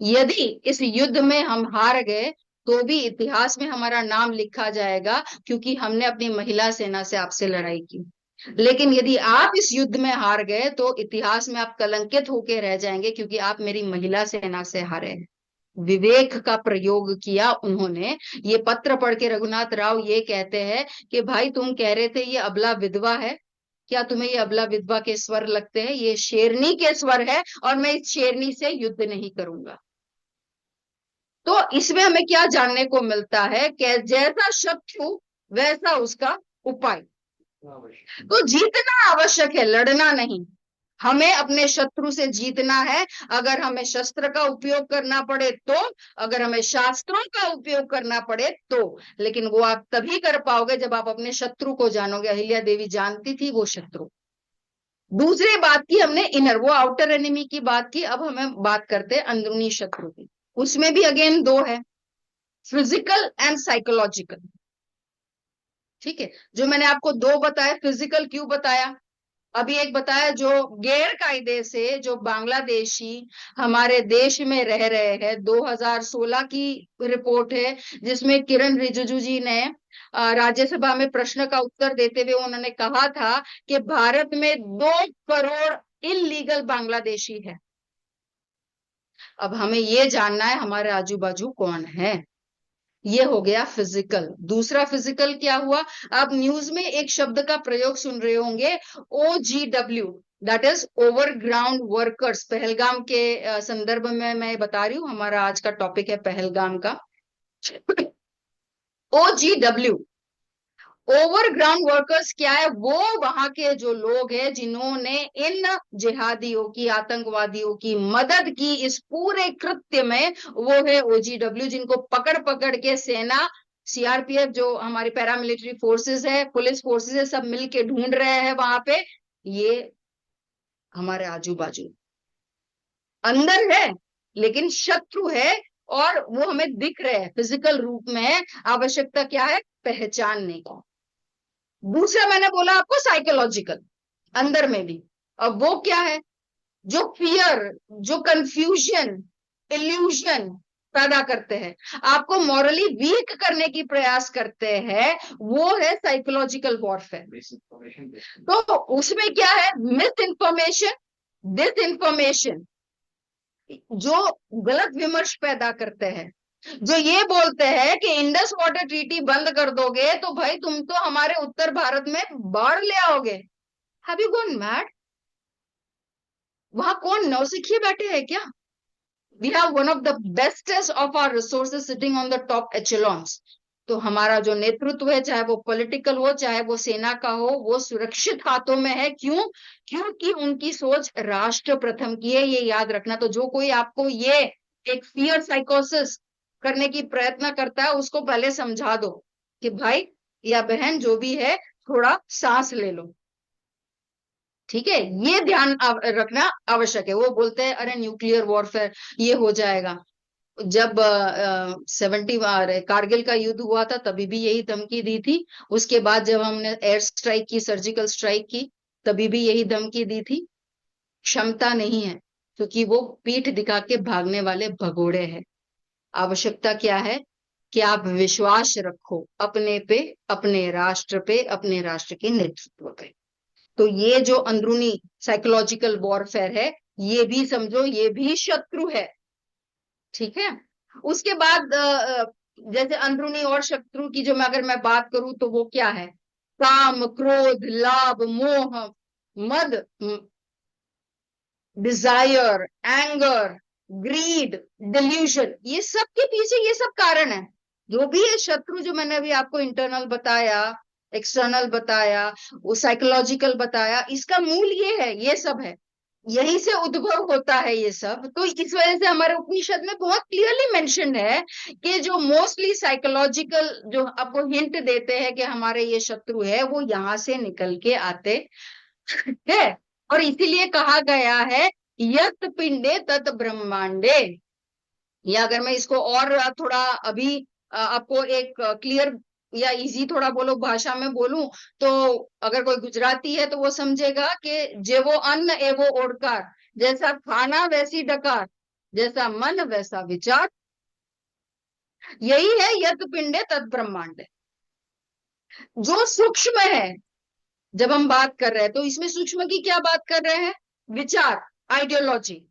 यदि इस युद्ध में हम हार गए तो भी इतिहास में हमारा नाम लिखा जाएगा, क्योंकि हमने अपनी महिला सेना से आपसे लड़ाई की। लेकिन यदि आप इस युद्ध में हार गए तो इतिहास में आप कलंकित होकर रह जाएंगे, क्योंकि आप मेरी महिला सेना से हारे हैं। विवेक का प्रयोग किया उन्होंने। ये पत्र पढ़ के रघुनाथ राव ये कहते हैं कि भाई तुम कह रहे थे ये अबला विधवा है, क्या तुम्हें ये अबला विधवा के स्वर लगते हैं? ये शेरनी के स्वर है, और मैं इस शेरनी से युद्ध नहीं करूंगा। तो इसमें हमें क्या जानने को मिलता है कि जैसा शत्रु वैसा उसका उपाय। तो जीतना आवश्यक है, लड़ना नहीं। हमें अपने शत्रु से जीतना है। अगर हमें शस्त्र का उपयोग करना पड़े तो, अगर हमें शास्त्रों का उपयोग करना पड़े तो, लेकिन वो आप तभी कर पाओगे जब आप अपने शत्रु को जानोगे। अहिल्या देवी जानती थी वो शत्रु। दूसरी बात की हमने इनर, वो आउटर एनिमी की बात की। अब हमें बात करते हैं अंदरूनी शत्रु की। उसमें भी अगेन दो है, फिजिकल एंड साइकोलॉजिकल। ठीक है, जो मैंने आपको दो बताया, फिजिकल क्यों बताया, अभी एक बताया जो गैर कायदे से जो बांग्लादेशी हमारे देश में रह रहे हैं। 2016 की रिपोर्ट है जिसमें किरण रिजिजू जी ने राज्यसभा में प्रश्न का उत्तर देते हुए उन्होंने कहा था कि भारत में 2 करोड़ इलीगल बांग्लादेशी है। अब हमें ये जानना है हमारे आजू बाजू कौन है। ये हो गया फिजिकल। दूसरा फिजिकल क्या हुआ, आप न्यूज में एक शब्द का प्रयोग सुन रहे होंगे, OGW, that is over ground workers. Pahalgam के संदर्भ में मैं बता रही हूँ, हमारा आज का टॉपिक है पहलगाम का। OGW, ओवर ग्राउंड वर्कर्स क्या है, वो वहां के जो लोग हैं जिन्होंने इन जिहादियों की, आतंकवादियों की मदद की इस पूरे कृत्य में, वो है OGW, जिनको पकड़ पकड़ के सेना, CRPF जो हमारी पैरामिलिट्री फोर्सेस है, पुलिस फोर्सेस है, सब मिलके ढूंढ रहे हैं वहां पे। ये हमारे आजू बाजू अंदर है, लेकिन शत्रु है, और वो हमें दिख रहे हैं, फिजिकल रूप में है। आवश्यकता क्या है, पहचानने की। दूसरा मैंने बोला आपको साइकोलॉजिकल, अंदर में भी। अब वो क्या है, जो फियर, जो कंफ्यूजन, इल्यूजन पैदा करते हैं, आपको मॉरली वीक करने की प्रयास करते हैं, वो है साइकोलॉजिकल वॉरफेयर। तो उसमें क्या है, मिस इंफॉर्मेशन, डिस इंफॉर्मेशन, जो गलत विमर्श पैदा करते हैं, जो ये बोलते हैं कि इंडस वाटर ट्रीटी बंद कर दोगे तो भाई तुम तो हमारे उत्तर भारत में बाढ़ ले आओगे। Have you gone mad? वहां कौन नौसिखिए बैठे हैं क्या? We have one of the bestest of our resources sitting on the top echelons. तो हमारा जो नेतृत्व है, चाहे वो पॉलिटिकल हो चाहे वो सेना का हो, वो सुरक्षित हाथों में है। क्यों? क्योंकि उनकी सोच राष्ट्र प्रथम की है, ये याद रखना। तो जो कोई आपको ये एक फियर साइकोसिस करने की प्रयत्न करता है, उसको पहले समझा दो कि भाई या बहन जो भी है, थोड़ा सांस ले लो। ठीक है, ये ध्यान रखना आवश्यक है। वो बोलते हैं अरे न्यूक्लियर वॉरफेयर ये हो जाएगा। जब 70 कारगिल का युद्ध हुआ था, तभी भी यही धमकी दी थी। उसके बाद जब हमने एयर स्ट्राइक की, सर्जिकल स्ट्राइक की, तभी भी यही धमकी दी थी। क्षमता नहीं है, क्योंकि वो पीठ दिखा के भागने वाले भगोड़े हैं। आवश्यकता क्या है कि आप विश्वास रखो अपने पे, अपने राष्ट्र पे, अपने राष्ट्र के नेतृत्व पे। तो ये जो अंदरूनी साइकोलॉजिकल वॉरफेयर है, ये भी समझो, ये भी शत्रु है। ठीक है। उसके बाद जैसे अंदरूनी और शत्रु की जो मैं अगर मैं बात करूं, तो वो क्या है? काम, क्रोध, लाभ, मोह, मद, डिजायर, एंगर, ग्रीड, डिल्यूजन, ये सब के पीछे ये सब कारण है। जो भी है शत्रु, जो मैंने अभी आपको इंटरनल बताया, एक्सटर्नल बताया, वो साइकोलॉजिकल बताया, इसका मूल ये है, ये सब है। यहीं से उद्भव होता है ये सब। तो इस वजह से हमारे उपनिषद में बहुत क्लियरली मेंशन है कि जो मोस्टली साइकोलॉजिकल जो आपको हिंट देते हैं कि हमारे ये शत्रु है, वो यहाँ से निकल के आते है। और इसीलिए कहा गया है यत पिंडे तत ब्रह्मांडे। या अगर मैं इसको और थोड़ा अभी आपको एक क्लियर या इजी थोड़ा बोलो भाषा में बोलूं, तो अगर कोई गुजराती है तो वो समझेगा कि जेवो अन्न एवो ओडकार, जैसा खाना वैसी डकार, जैसा मन वैसा विचार। यही है यत पिंडे तत् ब्रह्मांड। जो सूक्ष्म है, जब हम बात कर रहे हैं, तो इसमें सूक्ष्म की क्या बात कर रहे हैं? विचार, आइडियोलॉजी।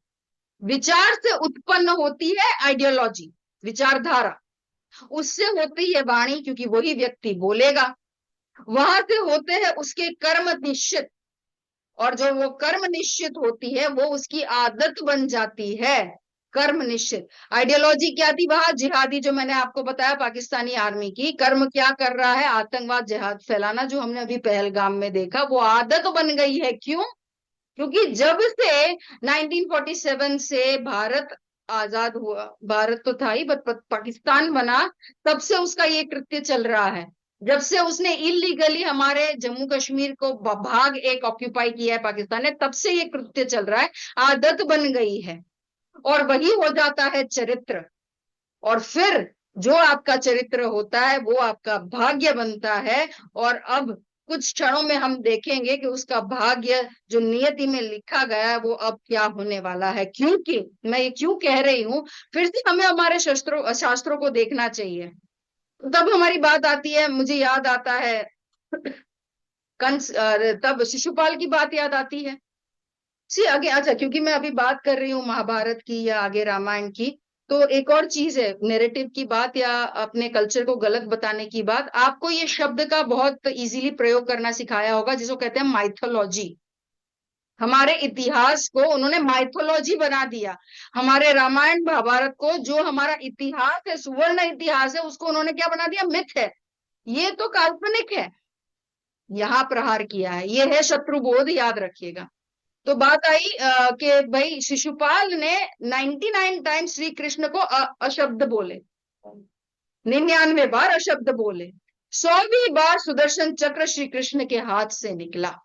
विचार से उत्पन्न होती है आइडियोलॉजी, विचारधारा। उससे होती है वाणी, क्योंकि वही व्यक्ति बोलेगा। वहां से होते हैं उसके कर्म निश्चित, और जो वो कर्म निश्चित होती है, वो उसकी आदत बन जाती है। कर्म निश्चित आइडियोलॉजी क्या थी वहां? जिहादी, जो मैंने आपको बताया, पाकिस्तानी आर्मी की कर्म क्या कर रहा है? आतंकवाद, जिहाद फैलाना, जो हमने अभी पहलगाम में देखा, वो आदत बन गई है। क्यों? क्योंकि जब से 1947 से भारत आजाद हुआ, भारत तो था ही बट पाकिस्तान बना, तब से उसका ये कृत्य चल रहा है। जब से उसने इलीगली हमारे जम्मू कश्मीर को भाग एक ऑक्यूपाई किया है पाकिस्तान ने, तब से ये कृत्य चल रहा है। आदत बन गई है, और वही हो जाता है चरित्र। और फिर जो आपका चरित्र होता है, वो आपका भाग्य बनता है। और अब कुछ क्षणों में हम देखेंगे कि उसका भाग्य जो नियति में लिखा गया है, वो अब क्या होने वाला है। क्योंकि मैं ये क्यों कह रही हूं, फिर से हमें हमारे शास्त्रों को देखना चाहिए। तब हमारी बात आती है, मुझे याद आता है कंस, तब शिशुपाल की बात याद आती है। सी आगे, अच्छा, क्योंकि मैं अभी बात कर रही हूँ महाभारत की या आगे रामायण की, तो एक और चीज है, नेरेटिव की बात या अपने कल्चर को गलत बताने की बात। आपको ये शब्द का बहुत इजीली प्रयोग करना सिखाया होगा, जिसको कहते हैं माइथोलॉजी। हमारे इतिहास को उन्होंने माइथोलॉजी बना दिया। हमारे रामायण महाभारत को, जो हमारा इतिहास है, सुवर्ण इतिहास है, उसको उन्होंने क्या बना दिया? मिथ है। ये तो काल्पनिक है। यहाँ प्रहार किया है, ये है शत्रुबोध, याद रखिएगा। तो बात आई कि भाई शिशुपाल ने 99 टाइम श्री कृष्ण को अशब्द बोले, 99 बार अशब्द बोले, 100वीं बार सुदर्शन चक्र श्री कृष्ण के हाथ से निकला।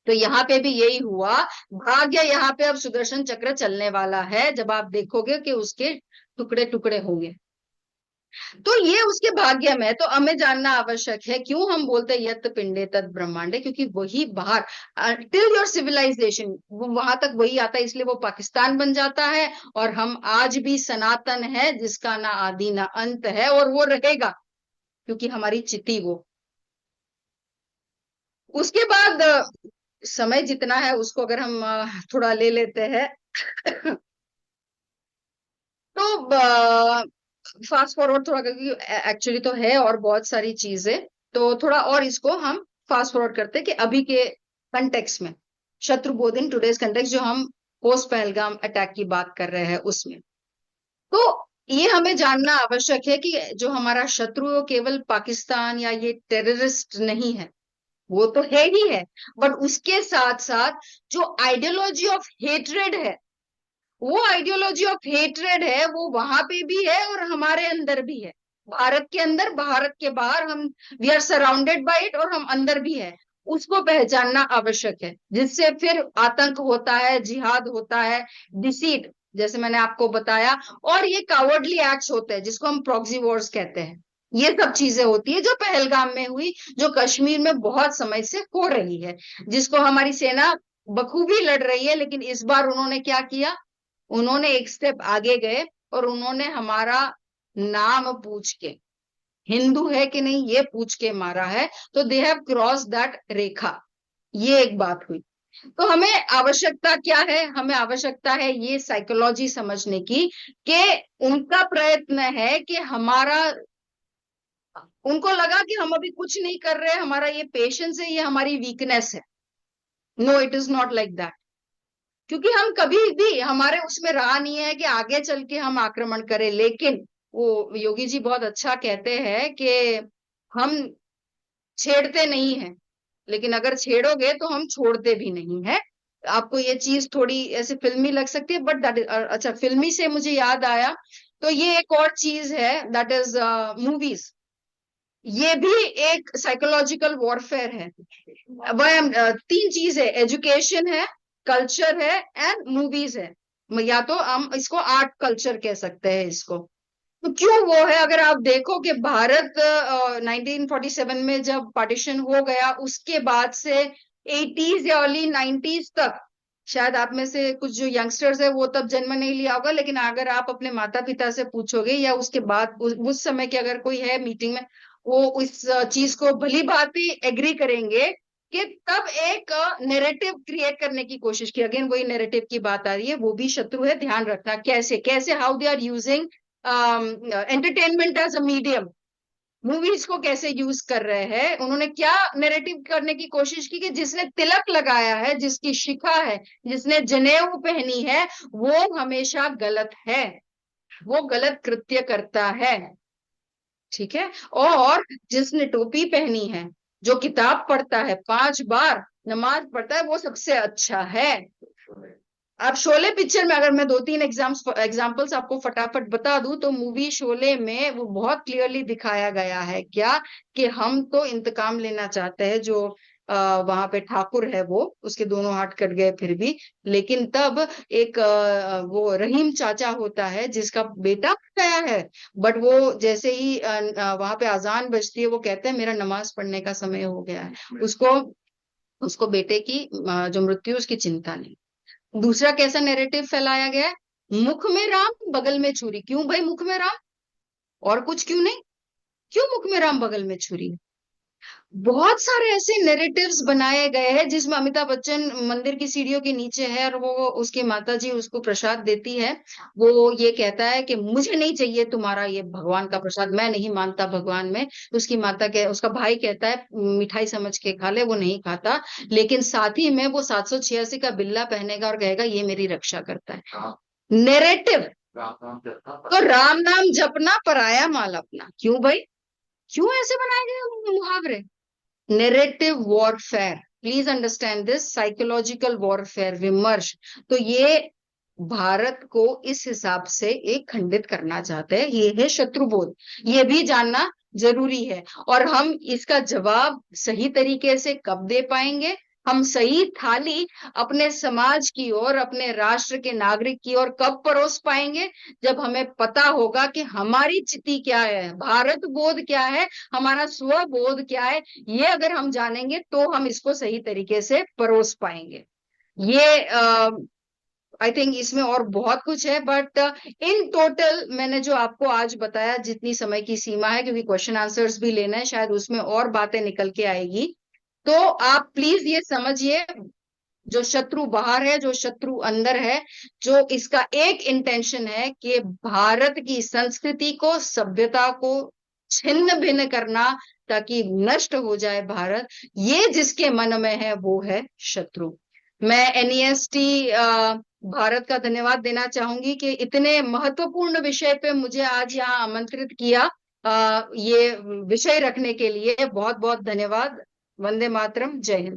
तो यहाँ पे भी यही हुआ। भाग्य यहाँ पे अब सुदर्शन चक्र चलने वाला है, जब आप देखोगे कि उसके टुकड़े टुकड़े होंगे। तो ये उसके भाग्य में है। तो हमें जानना आवश्यक है, क्यों हम बोलते हैं यत पिंडे तत् ब्रह्मांडे? क्योंकि वही बाहर, टिल योर सिविलाइजेशन, वो वहां तक वही आता है, इसलिए वो पाकिस्तान बन जाता है। और हम आज भी सनातन है, जिसका ना आदि ना अंत है, और वो रहेगा, क्योंकि हमारी चिति वो। उसके बाद समय जितना है उसको अगर हम थोड़ा ले लेते हैं तो फास्ट फॉरवर्ड थोड़ा, क्योंकि एक्चुअली तो है और बहुत सारी चीजें, तो थोड़ा और इसको हम फास्ट फॉरवर्ड करते हैं कि अभी के कंटेक्स्ट में, शत्रुबोध इन टुडेज कंटेक्स्ट, जो हम पोस्ट पहलगाम अटैक की बात कर रहे हैं उसमें। तो ये हमें जानना आवश्यक है कि जो हमारा शत्रु है वो केवल पाकिस्तान या ये टेररिस्ट नहीं है, वो तो है ही है, बट उसके साथ साथ जो आइडियोलॉजी ऑफ हेट्रेड है, वो आइडियोलॉजी ऑफ हेट्रेड है, वो वहां पे भी है और हमारे अंदर भी है। भारत के अंदर, भारत के बाहर, हम we are surrounded by it, और हम अंदर भी है। उसको पहचानना आवश्यक है, जिससे फिर आतंक होता है, जिहाद होता है, डिसीट, जैसे मैंने आपको बताया, और ये कावर्डली एक्ट्स होते हैं जिसको हम प्रॉक्सी वॉर्स कहते हैं। ये सब चीजें होती है जो पहलगाम में हुई, जो कश्मीर में बहुत समय से हो रही है, जिसको हमारी सेना बखूबी लड़ रही है। लेकिन इस बार उन्होंने क्या किया, उन्होंने एक स्टेप आगे गए और उन्होंने हमारा नाम पूछ के, हिंदू है कि नहीं ये पूछ के मारा है। तो दे हैव क्रॉस दैट रेखा। ये एक बात हुई। तो हमें आवश्यकता क्या है, हमें आवश्यकता है ये साइकोलॉजी समझने की, कि उनका प्रयत्न है कि हमारा, उनको लगा कि हम अभी कुछ नहीं कर रहे, हमारा ये पेशेंस है, ये हमारी वीकनेस है। No, it is not like that. क्योंकि हम कभी भी, हमारे उसमें रहा नहीं है कि आगे चल के हम आक्रमण करें। लेकिन वो योगी जी बहुत अच्छा कहते हैं कि हम छेड़ते नहीं हैं, लेकिन अगर छेड़ोगे तो हम छोड़ते भी नहीं है। आपको ये चीज थोड़ी ऐसे फिल्मी लग सकती है, बट दैट इज अच्छा, फिल्मी से मुझे याद आया, तो ये एक और चीज है, दैट इज मूवीज। ये भी एक साइकोलॉजिकल वॉरफेयर है। तीन चीज है, एजुकेशन है, कल्चर है, एंड मूवीज है। या तो हम इसको आर्ट कल्चर कह सकते हैं इसको। तो क्यों वो है, अगर आप देखो कि भारत 1947 में जब पार्टीशन हो गया, उसके बाद से 80s या अर्ली 90s तक, शायद आप में से कुछ जो यंगस्टर्स है वो तब जन्म नहीं लिया होगा, लेकिन अगर आप अपने माता पिता से पूछोगे या उसके बाद उस समय के अगर कोई है मीटिंग में, वो इस चीज को भली भांति एग्री करेंगे कि तब एक नैरेटिव क्रिएट करने की कोशिश की। अगेन वही नैरेटिव की बात आ रही है, वो भी शत्रु है, ध्यान रखना। कैसे कैसे, how they are using entertainment as a medium, movies को कैसे यूज कर रहे हैं। उन्होंने क्या नैरेटिव करने की कोशिश की कि जिसने तिलक लगाया है, जिसकी शिखा है, जिसने जनेऊ पहनी है, वो हमेशा गलत है, वो गलत कृत्य करता है। ठीक है। और जिसने टोपी पहनी है, जो किताब पढ़ता है, 5 बार नमाज पढ़ता है, वो सबसे अच्छा है। आप शोले पिक्चर में, अगर मैं 2-3 एग्जाम्पल्स आपको फटाफट बता दूं, तो मूवी शोले में वो बहुत क्लियरली दिखाया गया है क्या, कि हम तो इंतकाम लेना चाहते हैं। जो वहां पे ठाकुर है, वो उसके दोनों हाथ कट गए फिर भी, लेकिन तब एक वो रहीम चाचा होता है जिसका बेटा गया है, बट वो जैसे ही वहां पे अजान बजती है, वो कहते हैं मेरा नमाज पढ़ने का समय हो गया है। उसको उसको बेटे की जो मृत्यु, उसकी चिंता नहीं। दूसरा कैसा नैरेटिव फैलाया गया है, मुख में राम बगल में छुरी। क्यों भाई मुख में राम, और कुछ क्यों नहीं, क्यों मुख में राम बगल में छुरी। बहुत सारे ऐसे नैरेटिव्स बनाए गए हैं जिसमें अमिताभ बच्चन मंदिर की सीढ़ियों के नीचे है और वो उसकी माता जी उसको प्रसाद देती है। वो ये कहता है कि मुझे नहीं चाहिए तुम्हारा ये भगवान का प्रसाद, मैं नहीं मानता भगवान में। तो उसकी माता के, उसका भाई कहता है मिठाई समझ के खा ले, वो नहीं खाता। लेकिन साथ ही में वो 786 का बिल्ला पहनेगा और कहेगा ये मेरी रक्षा करता है। नेरेटिव। तो राम नाम जपना, पराया माल अपना। क्यों भाई, क्यों ऐसे बनाए गए मुहावरे। Narrative warfare, please understand this, psychological warfare, विमर्श। तो ये भारत को इस हिसाब से एक खंडित करना चाहते हैं, ये है शत्रुबोध। ये भी जानना जरूरी है। और हम इसका जवाब सही तरीके से कब दे पाएंगे, हम सही थाली अपने समाज की ओर, अपने राष्ट्र के नागरिक की ओर कब परोस पाएंगे, जब हमें पता होगा कि हमारी चिति क्या है, भारत बोध क्या है, हमारा स्वबोध क्या है। ये अगर हम जानेंगे तो हम इसको सही तरीके से परोस पाएंगे। ये आई थिंक इसमें और बहुत कुछ है, बट इन टोटल मैंने जो आपको आज बताया, जितनी समय की सीमा है, क्योंकि क्वेश्चन आंसर्स भी लेना है, शायद उसमें और बातें निकल के आएगी। तो आप प्लीज ये समझिए, जो शत्रु बाहर है, जो शत्रु अंदर है, जो इसका एक इंटेंशन है कि भारत की संस्कृति को, सभ्यता को छिन्न भिन्न करना, ताकि नष्ट हो जाए भारत। ये जिसके मन में है वो है शत्रु। मैं NEST भारत का धन्यवाद देना चाहूंगी कि इतने महत्वपूर्ण विषय पे मुझे आज यहाँ आमंत्रित किया, ये विषय रखने के लिए बहुत बहुत धन्यवाद। वंदे मातरम, जय हिंद।